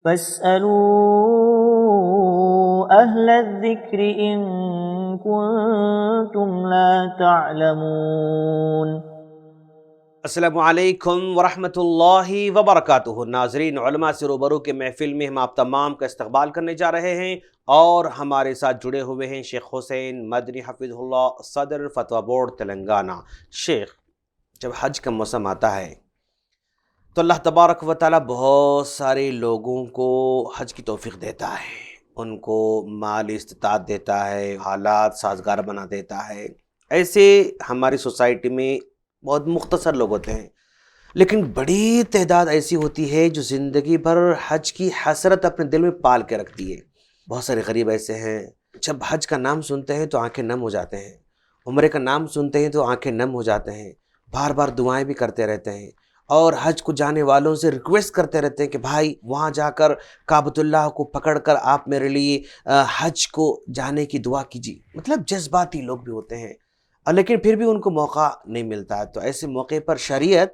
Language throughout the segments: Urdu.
فاسألوا أهل الذكر إن كنتم لا تعلمون۔ السلام علیکم ورحمۃ اللہ وبرکاتہ۔ ناظرین، علماء سے روبرو کے محفل میں ہم آپ تمام کا استقبال کرنے جا رہے ہیں، اور ہمارے ساتھ جڑے ہوئے ہیں شیخ حسین مدنی حفظہ اللہ، صدر فتویٰ بورڈ تلنگانہ۔ شیخ، جب حج کا موسم آتا ہے تو اللہ تبارک و تعالیٰ بہت سارے لوگوں کو حج کی توفیق دیتا ہے، ان کو مالی استطاعت دیتا ہے، حالات سازگار بنا دیتا ہے۔ ایسے ہماری سوسائٹی میں بہت مختصر لوگ ہوتے ہیں، لیکن بڑی تعداد ایسی ہوتی ہے جو زندگی بھر حج کی حسرت اپنے دل میں پال کے رکھتی ہے۔ بہت سارے غریب ایسے ہیں، جب حج کا نام سنتے ہیں تو آنکھیں نم ہو جاتے ہیں، عمرے کا نام سنتے ہیں تو آنکھیں نم ہو جاتے ہیں، بار بار دعائیں بھی کرتے رہتے ہیں، اور حج کو جانے والوں سے ریکویسٹ کرتے رہتے ہیں کہ بھائی وہاں جا کر کعبۃ اللہ کو پکڑ کر آپ میرے لیے حج کو جانے کی دعا کیجیے۔ مطلب جذباتی لوگ بھی ہوتے ہیں، لیکن پھر بھی ان کو موقع نہیں ملتا ہے۔ تو ایسے موقع پر شریعت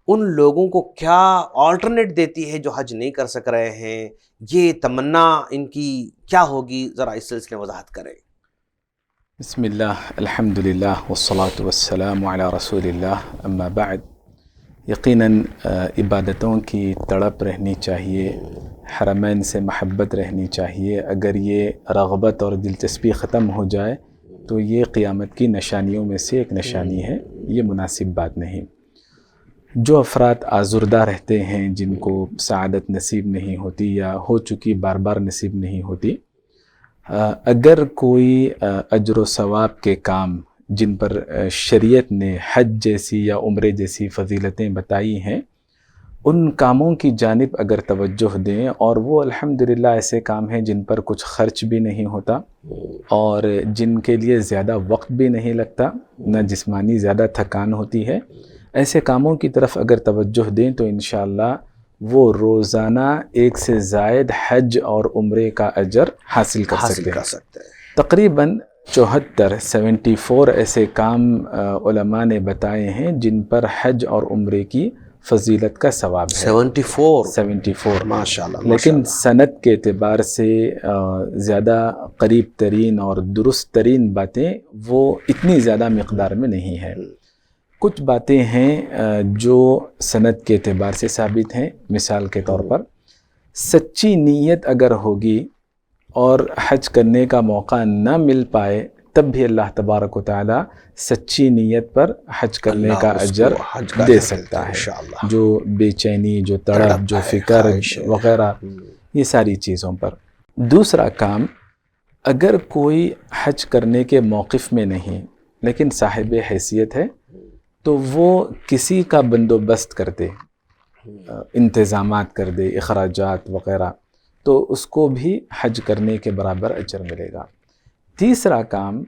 ان لوگوں کو کیا آلٹرنیٹ دیتی ہے جو حج نہیں کر سک رہے ہیں؟ یہ تمنا ان کی کیا ہوگی؟ ذرا اس سلسلے میں وضاحت کریں۔ بسم اللہ، الحمدللہ والصلاة والسلام علی رسول اللہ، اما بعد۔ یقیناً عبادتوں کی تڑپ رہنی چاہیے، حرمین سے محبت رہنی چاہیے۔ اگر یہ رغبت اور دلچسپی ختم ہو جائے تو یہ قیامت کی نشانیوں میں سے ایک نشانی ہے، یہ مناسب بات نہیں۔ جو افراد آزردہ رہتے ہیں، جن کو سعادت نصیب نہیں ہوتی یا ہو چکی بار بار نصیب نہیں ہوتی، اگر کوئی اجر و ثواب کے کام جن پر شریعت نے حج جیسی یا عمرے جیسی فضیلتیں بتائی ہیں، ان کاموں کی جانب اگر توجہ دیں، اور وہ الحمدللہ ایسے کام ہیں جن پر کچھ خرچ بھی نہیں ہوتا اور جن کے لیے زیادہ وقت بھی نہیں لگتا، نہ جسمانی زیادہ تھکان ہوتی ہے، ایسے کاموں کی طرف اگر توجہ دیں تو انشاءاللہ وہ روزانہ ایک سے زائد حج اور عمرے کا اجر حاصل کر سکتے ہیں۔ تقریباً 74 ایسے کام علماء نے بتائے ہیں جن پر حج اور عمرے کی فضیلت کا ثواب ہے۔ 74 ماشاءاللہ۔ لیکن سند کے اعتبار سے زیادہ قریب ترین اور درست ترین باتیں وہ اتنی زیادہ مقدار میں نہیں ہے۔ کچھ باتیں ہیں جو سند کے اعتبار سے ثابت ہیں۔ مثال کے طور پر سچی نیت اگر ہوگی اور حج کرنے کا موقع نہ مل پائے، تب بھی اللہ تبارک و تعالی سچی نیت پر حج کرنے کا اجر دے سکتا ہے۔ جو بے چینی، جو تڑپ، جو فکر وغیرہ، یہ ساری چیزوں پر۔ دوسرا کام، اگر کوئی حج کرنے کے موقف میں نہیں لیکن صاحب حیثیت ہے تو وہ کسی کا بندوبست کر دے، انتظامات کر دے، اخراجات وغیرہ، تو اس کو بھی حج کرنے کے برابر اجر ملے گا۔ تیسرا کام،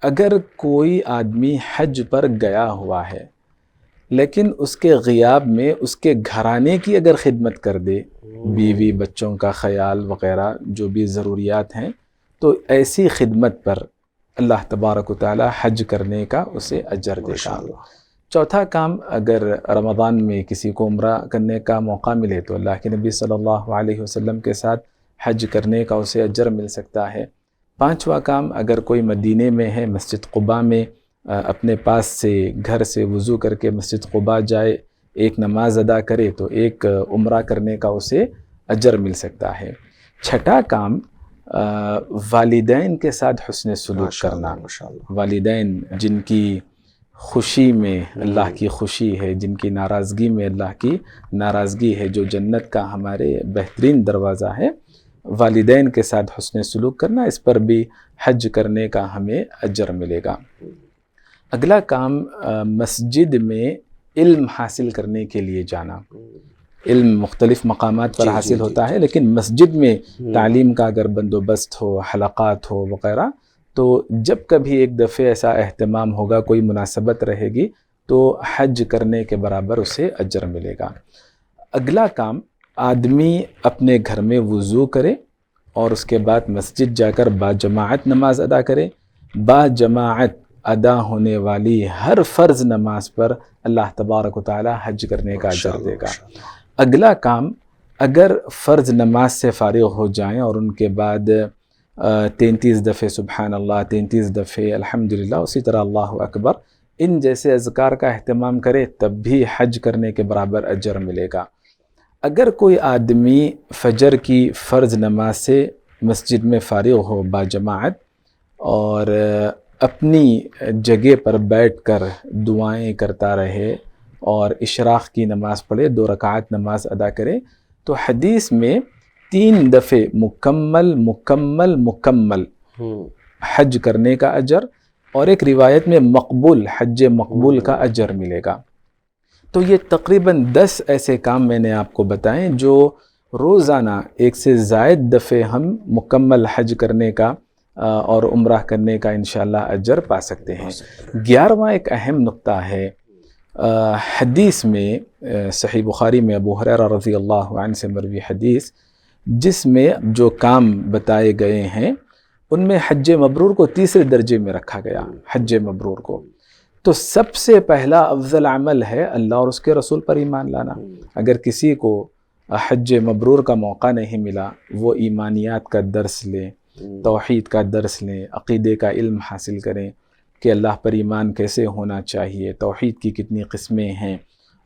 اگر کوئی آدمی حج پر گیا ہوا ہے لیکن اس کے غیاب میں اس کے گھرانے کی اگر خدمت کر دے، بیوی بچوں کا خیال وغیرہ جو بھی ضروریات ہیں، تو ایسی خدمت پر اللہ تبارک و تعالی حج کرنے کا اسے اجر دے گا۔ چوتھا کام، اگر رمضان میں کسی کو عمرہ کرنے کا موقع ملے تو اللہ کے نبی صلی اللہ علیہ وسلم کے ساتھ حج کرنے کا اسے اجر مل سکتا ہے۔ پانچواں کام، اگر کوئی مدینے میں ہے، مسجد قباء میں اپنے پاس سے گھر سے وضو کر کے مسجد قباء جائے، ایک نماز ادا کرے تو ایک عمرہ کرنے کا اسے اجر مل سکتا ہے۔ چھٹا کام، والدین کے ساتھ حسن سلوک کرنا۔ والدین جن کی خوشی میں اللہ کی خوشی ہے، جن کی ناراضگی میں اللہ کی ناراضگی ہے، جو جنت کا ہمارے بہترین دروازہ ہے، والدین کے ساتھ حسن سلوک کرنا، اس پر بھی حج کرنے کا ہمیں اجر ملے گا۔ اگلا کام، مسجد میں علم حاصل کرنے کے لیے جانا۔ علم مختلف مقامات پر حاصل ہوتا ہے، لیکن مسجد میں تعلیم کا اگر بندوبست ہو، حلقات ہو وغیرہ، تو جب کبھی ایک دفعہ ایسا اہتمام ہوگا، کوئی مناسبت رہے گی، تو حج کرنے کے برابر اسے اجر ملے گا۔ اگلا کام، آدمی اپنے گھر میں وضو کرے اور اس کے بعد مسجد جا کر باجماعت نماز ادا کرے۔ باجماعت ادا ہونے والی ہر فرض نماز پر اللہ تبارک و تعالی حج کرنے کا اجر دے گا۔ اگلا کام، اگر فرض نماز سے فارغ ہو جائیں اور ان کے بعد 33 دفعے سبحان اللہ، 33 دفعے الحمدللہ، اسی طرح اللہ اکبر، ان جیسے اذکار کا اہتمام کرے تب بھی حج کرنے کے برابر اجر ملے گا۔ اگر کوئی آدمی فجر کی فرض نماز سے مسجد میں فارغ ہو باجماعت اور اپنی جگہ پر بیٹھ کر دعائیں کرتا رہے اور اشراق کی نماز پڑھے، 2 رکعات نماز ادا کرے، تو حدیث میں 3 دفعے مکمل حج کرنے کا اجر، اور ایک روایت میں مقبول، حج مقبول کا اجر ملے گا۔ تو یہ تقریباً 10 ایسے کام میں نے آپ کو بتائیں جو روزانہ 1 سے زائد دفعے ہم مکمل حج کرنے کا اور عمرہ کرنے کا انشاءاللہ اجر پا سکتے ہیں۔ 11واں ایک اہم نقطہ ہے، حدیث میں صحیح بخاری میں ابو ہریرہ رضی اللہ عنہ سے مروی حدیث، جس میں جو کام بتائے گئے ہیں ان میں حج مبرور کو تیسرے درجے میں رکھا گیا۔ حج مبرور کو تو سب سے پہلا افضل عمل ہے اللہ اور اس کے رسول پر ایمان لانا۔ اگر کسی کو حج مبرور کا موقع نہیں ملا، وہ ایمانیات کا درس لیں، توحید کا درس لیں، عقیدے کا علم حاصل کریں کہ اللہ پر ایمان کیسے ہونا چاہیے، توحید کی کتنی قسمیں ہیں،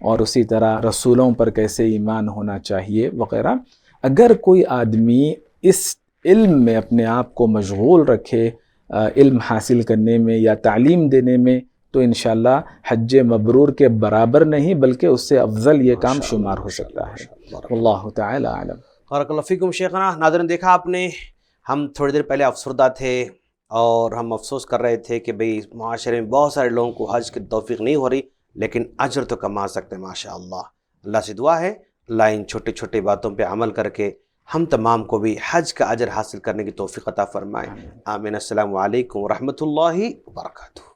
اور اسی طرح رسولوں پر کیسے ایمان ہونا چاہیے وغیرہ۔ اگر کوئی آدمی اس علم میں اپنے آپ کو مشغول رکھے، علم حاصل کرنے میں یا تعلیم دینے میں، تو انشاءاللہ حج مبرور کے برابر نہیں بلکہ اس سے افضل یہ کام شمار ہو سکتا ہے۔ واللہ تعالی اعلم۔ بارک اللہ فیکم شیخنا۔ ناظرین دیکھا آپ نے، ہم تھوڑی دیر پہلے افسردہ تھے اور ہم افسوس کر رہے تھے کہ بھئی معاشرے میں بہت سارے لوگوں کو حج کی توفیق نہیں ہو رہی، لیکن اجر تو کما سکتے ہیں ماشاءاللہ۔ اللہ سے دعا ہے اللہ ان چھوٹی چھوٹی باتوں پہ عمل کر کے ہم تمام کو بھی حج کا اجر حاصل کرنے کی توفیق عطا فرمائے۔ آمین۔ السلام علیکم ورحمۃ اللہ وبرکاتہ۔